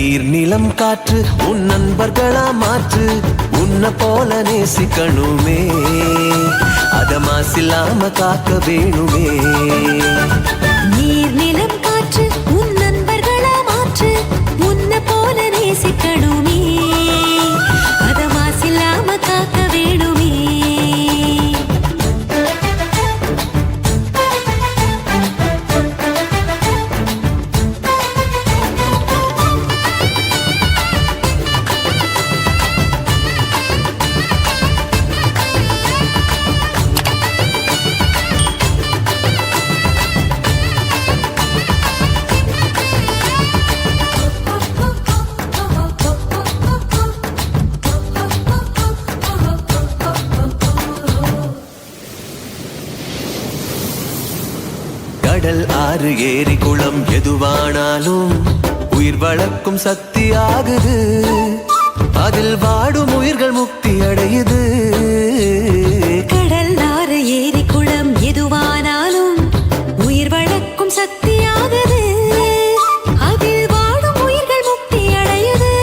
நீர் நிலம் காற்று உன் நண்பர்களா மாற்று, உன்னை போல நேசிக்கணுமே, அத மாசில்லாம காக்க வேணுமே. நீர் நிலம் காற்று உன் நண்பர்களா மாற்று, உன்னை போல நேசிக்கணுமே, அத மாசில்லாம காக்க வேணுமே. கடல் ஆறு ஏரி குளம் எதுவானாலும் உயிர் வளர்க்கும் சக்தி ஆகுது, அதில் வாடும் உயிர்கள் முக்தி அடையுது. கடல் ஆறு ஏரி குளம் எதுவானாலும் உயிர் வளர்க்கும் சக்தி ஆகுது, அதில் வாடும் உயிர்கள் முக்தி அடையுது.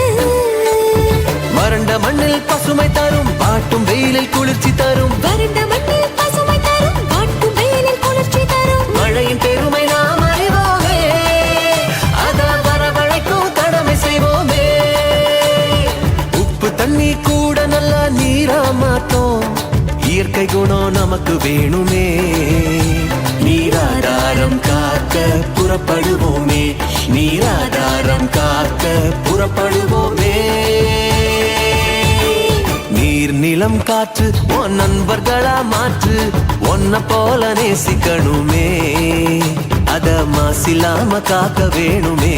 வறண்ட மண்ணில் பசுமை தரும், பாட்டும் வெயிலில் குளிர்ச்சி தரும், வறண்ட மண்ணில் பசுமை தரும், பாட்டும் வெயிலில் குளிர்ச்சி தரும். மழையின் பெருமை நாம் அறிவோமே, அதான் வரவழைக்கும் கடமை செய்வோமே. உப்பு தண்ணி கூட நல்லா நீரா மாத்தோம், இயற்கை குணம் நமக்கு வேணுமே. நீராதாரம் காக்க புறப்படுவோமே, நீராதாரம் காக்க புறப்படுவோமே. நீர் நிலம் காற்று உன் நண்பர்களா மாற்று, உன்னை போல நேசிக்கணுமே, அத மாசில்லாம காக்க வேணுமே.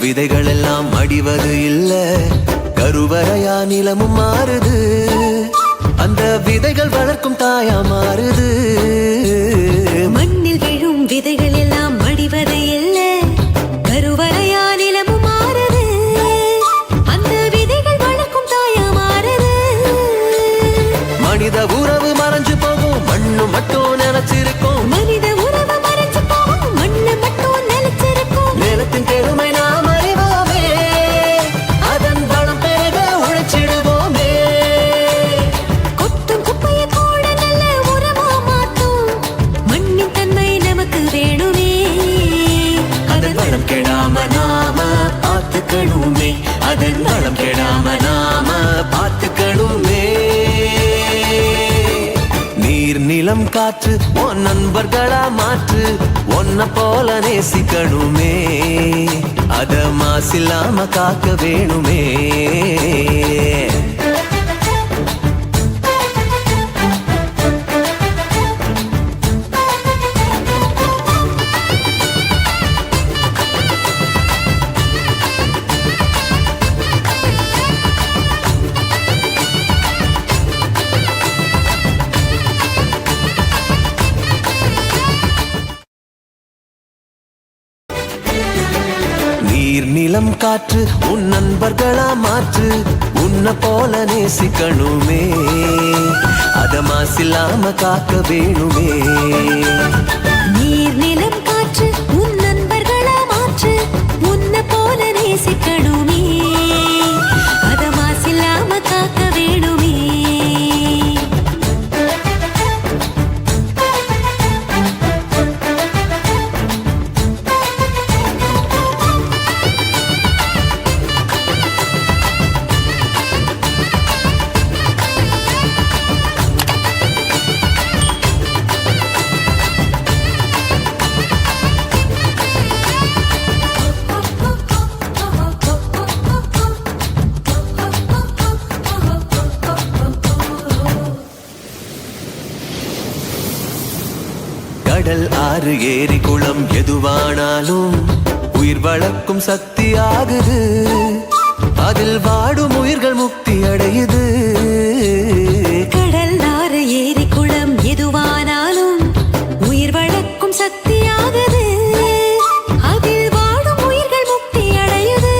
விதைகள் எல்லாம் அடிவது இல்ல, கருவறையா நிலமும் மாறுது, அந்த விதைகள் வளர்க்கும் தாயா மாறுது. மண்ணில் விழும் விதைகள் எல்லாம் அடிவது இல்ல, கருவறையா நிலமும் மாறுது, அந்த விதைகள் வளர்க்கும் தாயா மாறுது. மனித உறவு மறைஞ்சு போகும், மண்ணு மட்டும் நினைச்சிருக்கும், மனித உறவு மறைஞ்சு போகும், மண்ணு மட்டும் நிலைச்சிருக்கும். நிலத்தின் பெருமை நாம் அறிவோமே, அதன் வளம் பெருக உழைச்சிடுவோமே. கொட்டும் குப்பைய கூட நல்ல உரமா மாற்றும், மண்ணின் தன்மை நமக்கு வேணுமே, அதன் வளம் கெடாம நாம பார்த்துக்கணுமே, அதன் வளம் கெடாம நாம பார்த்துக்கணுமே. நீர் நிலம் காற்று உன் நண்பர்களா மாற்று, உன்னை போல நேசிக்கணுமே, அத மாசில்லாம காக்க வேணுமே. நீர் நிலம் காற்று உன் நண்பர்களா மாற்று, உன்னை போல நேசிக்கணுமே, அத மாசில்லாம காக்க வேணுமே. நீர் நிலம் காற்று உன் நண்பர்களா மாற்று, உன்னை போல நேசிக்கணுமே, அத மாசில்லாம காக்க வேணுமே. கடல் ஆறு ஏரி குளம் எதுவானாலும் உயிர் வளர்க்கும் சக்தியாகுது அதில் வாடும் உயிர்கள் முக்தி அடையுது கடல் ஆறு ஏரி குளம் எதுவானாலும் உயிர் வளர்க்கும் சக்தியாகுது அதில் வாடும் உயிர்கள் முக்தி அடையுது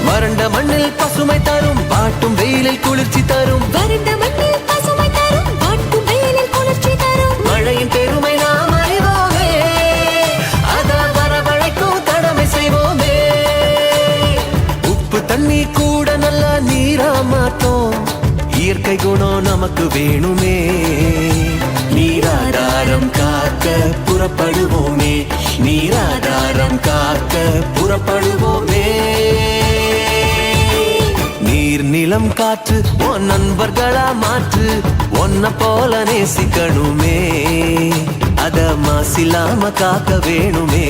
வறண்ட மண்ணில் பசுமை தரும் பாட்டும் வெயிலில் குளிர்ச்சி தரும் வறண்ட மண்ணில் பசுமை தரும் வாட்டும் வெயிலில் குளிர்ச்சி தரும் மழையின் பெருமை நாம் அறிவோமே அதான் வரவழைக்கும் கடமை செய்வோமே உப்பு தண்ணி கூட நல்ல நீரா மாத்தோம் இயற்கை குணம் நமக்கு வேணுமே நீராதாரம் காக்க புறப்படுவோமே நீராதாரம் காக்க புறப்படுவோமே நீர் நிலம் காற்று உன் நண்பர்களா மாற்று ஒன்ன போல நேசிக்கணுமே அத மாசில்லாம காக்க வேணுமே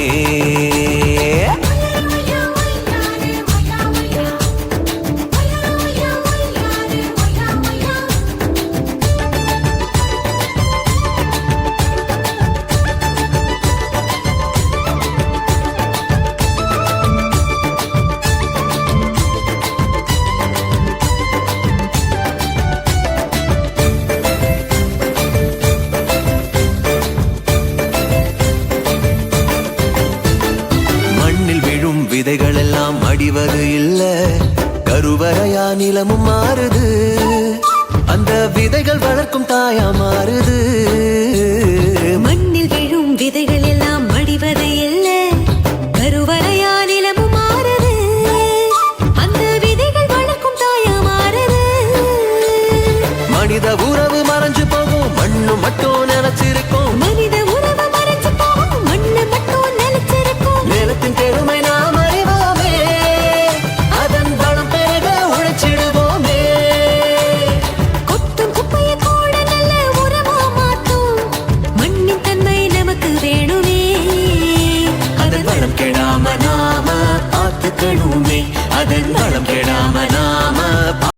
விதைகள் எல்லாம் அடிவது இல்ல கருவறையா நிலமும் மாறுது அந்த விதைகள் வளர்க்கும் தாயா மாறுது மண்ணில் விழும் விதைகள் எல்லாம் அடிவது இல்ல கருவறையா நிலமும் மாறுது அந்த விதைகள் வளர்க்கும் தாயா மாறுது மனித உறவு மறைஞ்சு போகும் மண்ணு மட்டும் நினைச்சிருக்கும் மனித உறவு மறைஞ்சு போகும் மண்ணு மட்டும் நினைச்சிருக்கும் நிலத்தின் பெருமை நாம் அதன் வளம் கெடாம